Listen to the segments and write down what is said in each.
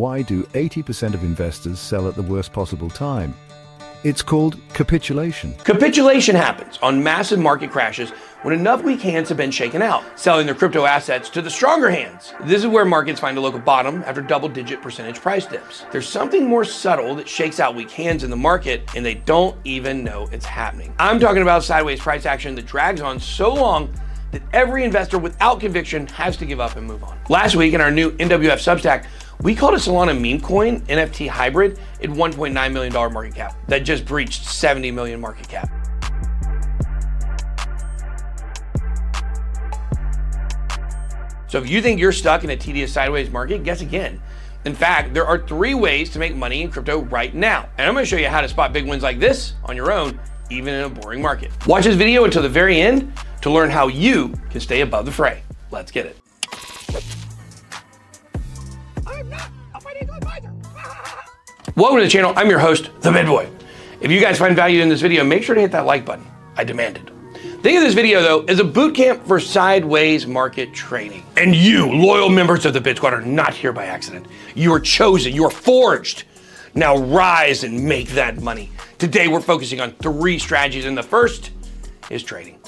why do 80% of investors sell at the worst possible time? It's called capitulation. Capitulation happens on massive market crashes when enough weak hands have been shaken out, selling their crypto assets to the stronger hands. This is where markets find a local bottom after double-digit percentage price dips. There's something more subtle that shakes out weak hands in the market, and they don't even know it's happening. I'm talking about sideways price action that drags on so long that every investor without conviction has to give up and move on. Last week in our new NWF Substack, we called a Solana meme coin NFT hybrid at $1.9 million market cap that just breached 70 million market cap. So if you think you're stuck in a tedious sideways market, guess again. In fact, there are 3 ways to make money in crypto right now. And I'm gonna show you how to spot big wins like this on your own, even in a boring market. Watch this video until the very end to learn how you can stay above the fray. Let's get it. I'm not a financial advisor. Welcome to the channel. I'm your host, The Bid Boy. If you guys find value in this video, make sure to hit that like button. I demand it. Think of this video though as a boot camp for sideways market trading. And you, loyal members of the Bid Squad, are not here by accident. You are chosen, you are forged. Now rise and make that money. Today we're focusing on 3 strategies, and the first is trading.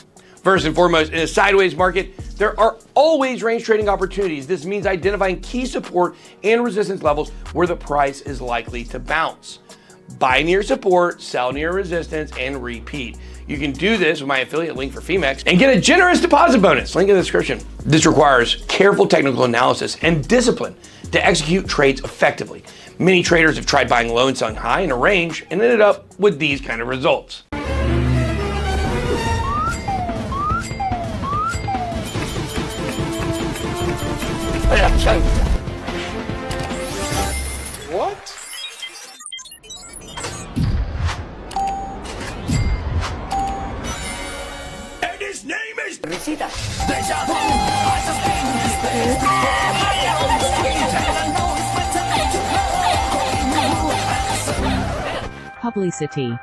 First and foremost, in a sideways market, there are always range trading opportunities. This means identifying key support and resistance levels where the price is likely to bounce. Buy near support, sell near resistance, and repeat. You can do this with my affiliate link for Phemex and get a generous deposit bonus, link in the description. This requires careful technical analysis and discipline to execute trades effectively. Many traders have tried buying low and selling high in a range and ended up with these kind of results. What? And his name is Risita. Publicity.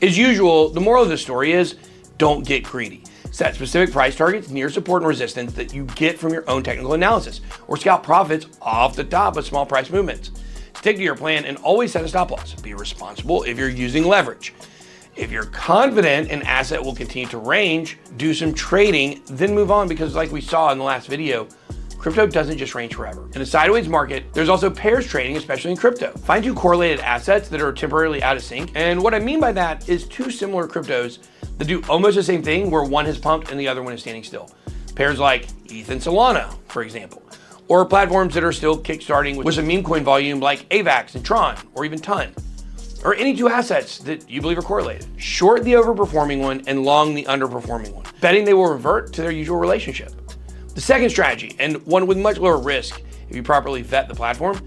As usual, the moral of the story is don't get greedy. Set specific price targets near support and resistance that you get from your own technical analysis, or scalp profits off the top of small price movements. Stick to your plan and always set a stop loss. Be responsible if you're using leverage. If you're confident an asset will continue to range, do some trading, then move on, because like we saw in the last video, crypto doesn't just range forever. In a sideways market, there's also pairs trading, especially in crypto. Find 2 correlated assets that are temporarily out of sync. And what I mean by that is 2 similar cryptos that do almost the same thing where one has pumped and the other one is standing still. Pairs like ETH and Solana, for example. Or platforms that are still kickstarting with some meme coin volume like AVAX and Tron, or even Ton. Or any 2 assets that you believe are correlated. Short the overperforming one and long the underperforming one, betting they will revert to their usual relationship. The second strategy, and one with much lower risk if you properly vet the platform,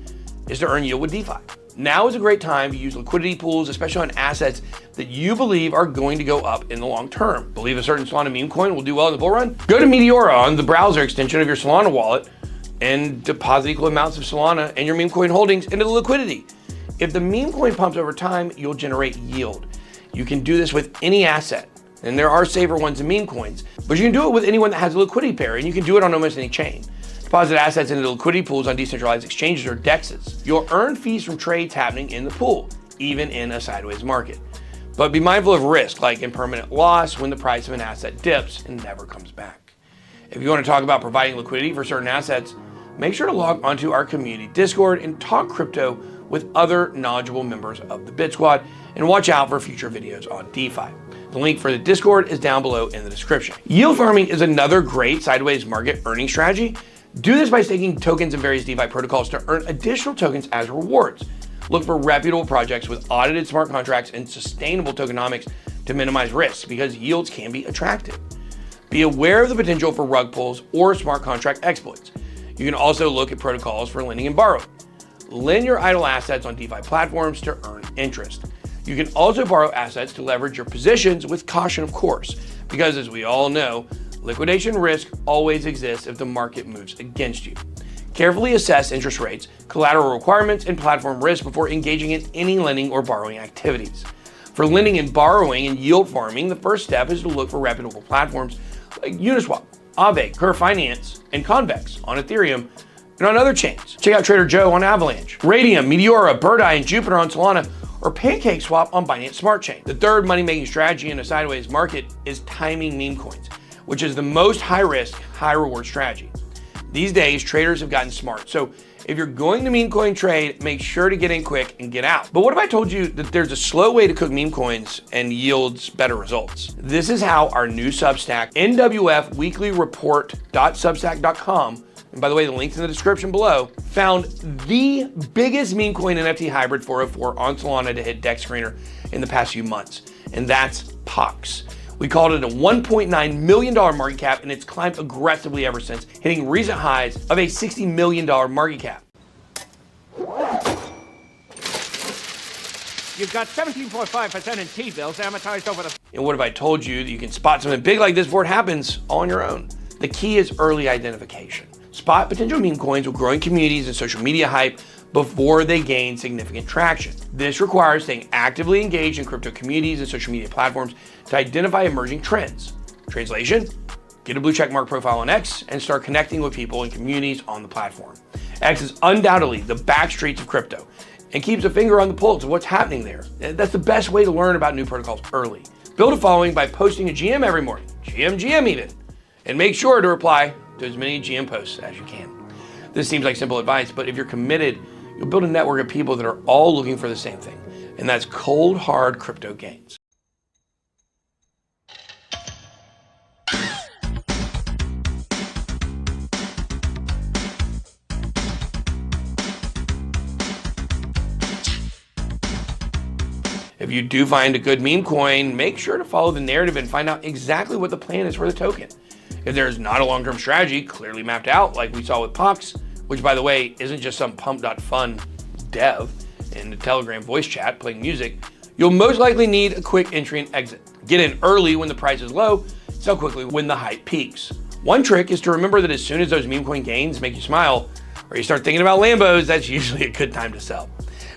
is to earn yield with DeFi. Now is a great time to use liquidity pools, especially on assets that you believe are going to go up in the long term. Believe a certain Solana meme coin will do well in the bull run? Go to Meteora on the browser extension of your Solana wallet and deposit equal amounts of Solana and your meme coin holdings into the liquidity. If the meme coin pumps over time, you'll generate yield. You can do this with any asset. And there are safer ones in meme coins, but you can do it with anyone that has a liquidity pair, and you can do it on almost any chain. Deposit assets into the liquidity pools on decentralized exchanges or DEXs. You'll earn fees from trades happening in the pool, even in a sideways market. But be mindful of risk, like impermanent loss when the price of an asset dips and never comes back. If you want to talk about providing liquidity for certain assets, make sure to log onto our community Discord and talk crypto with other knowledgeable members of the Bid Squad, and watch out for future videos on DeFi. The link for the Discord is down below in the description. Yield farming is another great sideways market earning strategy. Do this by staking tokens in various DeFi protocols to earn additional tokens as rewards. Look for reputable projects with audited smart contracts and sustainable tokenomics to minimize risks, because yields can be attractive. Be aware of the potential for rug pulls or smart contract exploits. You can also look at protocols for lending and borrowing. Lend your idle assets on DeFi platforms to earn interest. You can also borrow assets to leverage your positions with caution, of course, because as we all know, liquidation risk always exists if the market moves against you. Carefully assess interest rates, collateral requirements, and platform risk before engaging in any lending or borrowing activities. For lending and borrowing and yield farming, the first step is to look for reputable platforms like Uniswap, Aave, Curve Finance, and Convex on Ethereum, and on other chains. Check out Trader Joe on Avalanche, Radium, Meteora, Birdeye, and Jupiter on Solana, or PancakeSwap on Binance Smart Chain. The third money-making strategy in a sideways market is timing meme coins, which is the most high-risk, high-reward strategy. These days, traders have gotten smart, so if you're going to meme coin trade, make sure to get in quick and get out. But what if I told you that there's a slow way to cook meme coins and yields better results? This is how our new Substack, NWF Weekly Report.substack.com, and by the way, the link's in the description below, found the biggest meme coin NFT hybrid 404 on Solana to hit DEX screener in the past few months, and that's POX. We called it a $1.9 million market cap, and it's climbed aggressively ever since, hitting recent highs of a $60 million market cap. You've got 17.5% in T-bills amortized over the... And what if I told you that you can spot something big like this before it happens all on your own? The key is early identification. Spot potential meme coins with growing communities and social media hype before they gain significant traction. This requires staying actively engaged in crypto communities and social media platforms to identify emerging trends. Translation: get a blue checkmark profile on X and start connecting with people and communities on the platform. X is undoubtedly the backstreets of crypto and keeps a finger on the pulse of what's happening there. That's the best way to learn about new protocols early. Build a following by posting a GM every morning, GM even, and make sure to reply to as many GM posts as you can. This seems like simple advice, but if you're committed, you'll build a network of people that are all looking for the same thing, and that's cold, hard crypto gains. If you do find a good meme coin, make sure to follow the narrative and find out exactly what the plan is for the token. If there's not a long-term strategy clearly mapped out, like we saw with POX, which by the way, isn't just some pump.fun dev in the Telegram voice chat playing music, you'll most likely need a quick entry and exit. Get in early when the price is low, sell quickly when the hype peaks. One trick is to remember that as soon as those meme coin gains make you smile, or you start thinking about Lambos, that's usually a good time to sell.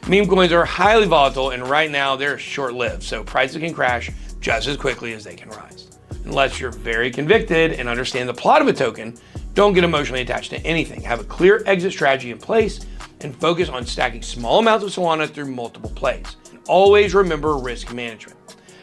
Meme coins are highly volatile, and right now they're short-lived, so prices can crash just as quickly as they can rise. Unless you're very convicted and understand the plot of a token, don't get emotionally attached to anything. Have a clear exit strategy in place and focus on stacking small amounts of Solana through multiple plays. And always remember risk management.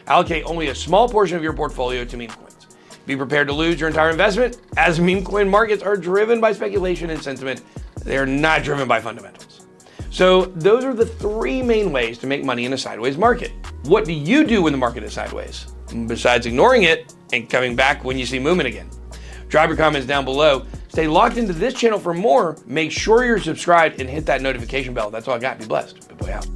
Allocate only a small portion of your portfolio to meme coins. Be prepared to lose your entire investment, as meme coin markets are driven by speculation and sentiment. They're not driven by fundamentals. So those are the three main ways to make money in a sideways market. What do you do when the market is sideways, besides ignoring it and coming back when you see movement again? Drop your comments down below. Stay locked into this channel for more. Make sure you're subscribed and hit that notification bell. That's all I got. Be blessed. Good boy out.